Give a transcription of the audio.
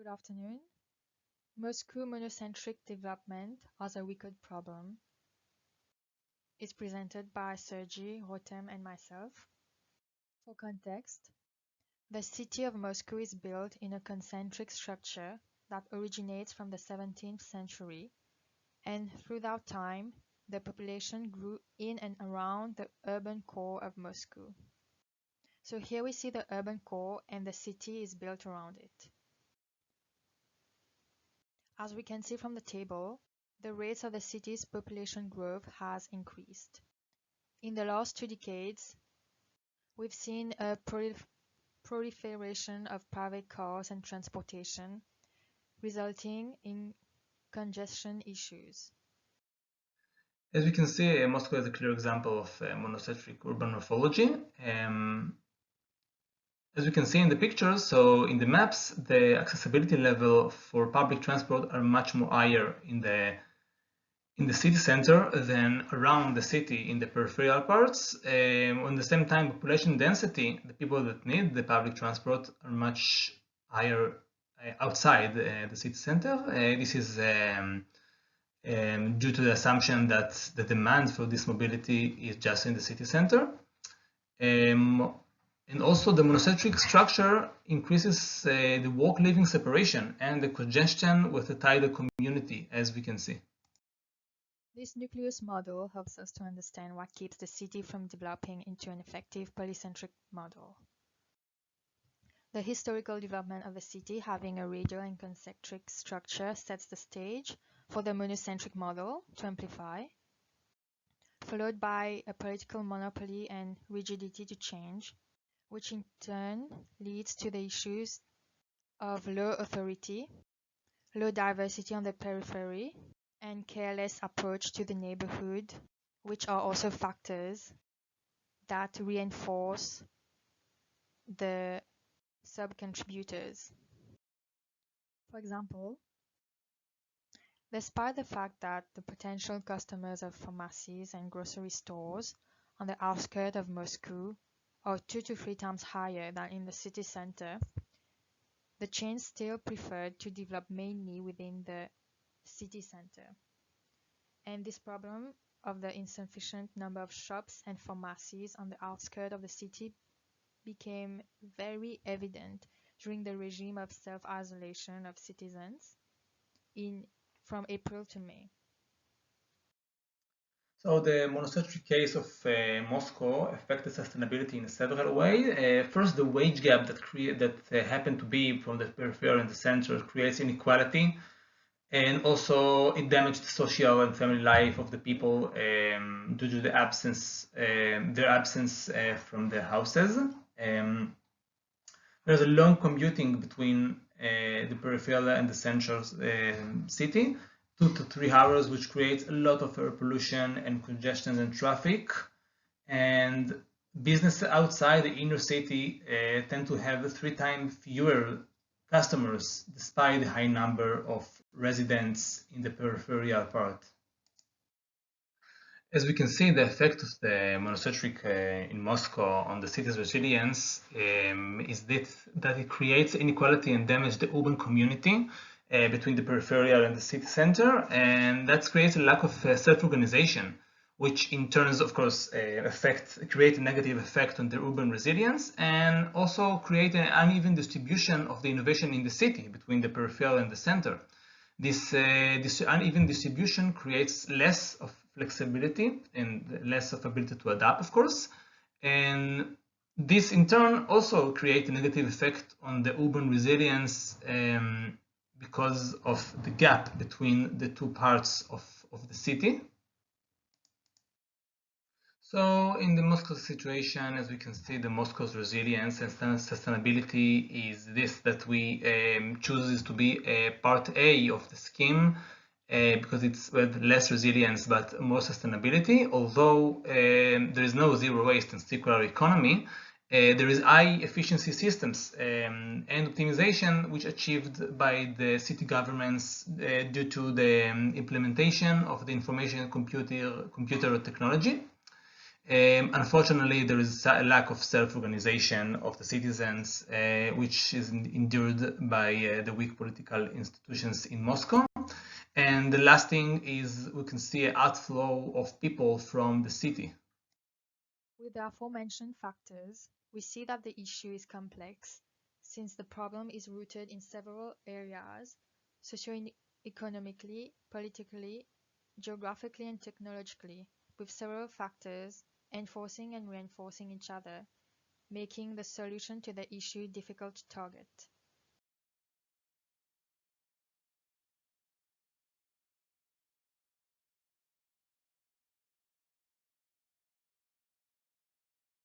Good afternoon. Moscow monocentric development as a wicked problem is presented by Sergei, Rotem, and myself. For context, the city of Moscow is built in a concentric structure that originates from the 17th century, and throughout time, the population grew in and around the urban core of Moscow. So here we see the urban core and the city is built around it. As we can see from the table, the rates of the city's population growth has increased. In the last 2 decades, we've seen a proliferation of private cars and transportation, resulting in congestion issues. As we can see, Moscow is a clear example of monocentric urban morphology. As we can see in the pictures, so in the maps, the accessibility level for public transport are much more higher in the city center than around the city in the peripheral parts. On the same time, population density, the people that need the public transport are much higher outside the city center. This is due to the assumption that the demand for this mobility is just in the city center. And also the monocentric structure increases the work-living separation and the congestion with the tidal community, as we can see. This nucleus model helps us to understand what keeps the city from developing into an effective polycentric model. The historical development of the city having a radial and concentric structure sets the stage for the monocentric model to amplify, followed by a political monopoly and rigidity to change, which in turn leads to the issues of low authority, low diversity on the periphery, and careless approach to the neighborhood, which are also factors that reinforce the sub-contributors. For example, despite the fact that the potential customers of pharmacies and grocery stores on the outskirts of Moscow are 2 to 3 times higher than in the city center, the chains still preferred to develop mainly within the city center. And this problem of the insufficient number of shops and pharmacies on the outskirts of the city became very evident during the regime of self-isolation of citizens from April to May. So the monocentric case of Moscow affected sustainability in several ways. First, the wage gap that happened to be from the periphery and the center creates inequality, and also it damaged the social and family life of the people due to the absence, their absence from their houses. There's a long commuting between the peripheral and the central city. 2 to 3 hours, which creates a lot of air pollution and congestion and traffic. And businesses outside the inner city tend to have 3 times fewer customers, despite the high number of residents in the peripheral part. As we can see, the effect of the monocentric in Moscow on the city's resilience is that it creates inequality and damage the urban community between the peripheral and the city center, and that creates a lack of self-organization, which in turn, of course, create a negative effect on the urban resilience, and also create an uneven distribution of the innovation in the city between the peripheral and the center. This uneven distribution creates less of flexibility and less of ability to adapt, of course, and this in turn also creates a negative effect on the urban resilience because of the gap between the 2 parts of the city. So in the Moscow situation, as we can see, the Moscow's resilience and sustainability is this, that we chooses to be a part A of the scheme because it's with less resilience but more sustainability. Although there is no zero waste and circular economy, there is high efficiency systems and optimization which achieved by the city governments due to the implementation of the information computer technology. Unfortunately, there is a lack of self-organization of the citizens, which is endured by the weak political institutions in Moscow. And the last thing is we can see an outflow of people from the city. With the aforementioned factors, we see that the issue is complex, since the problem is rooted in several areas, socio-economically, politically, geographically, and technologically, with several factors enforcing and reinforcing each other, making the solution to the issue difficult to target.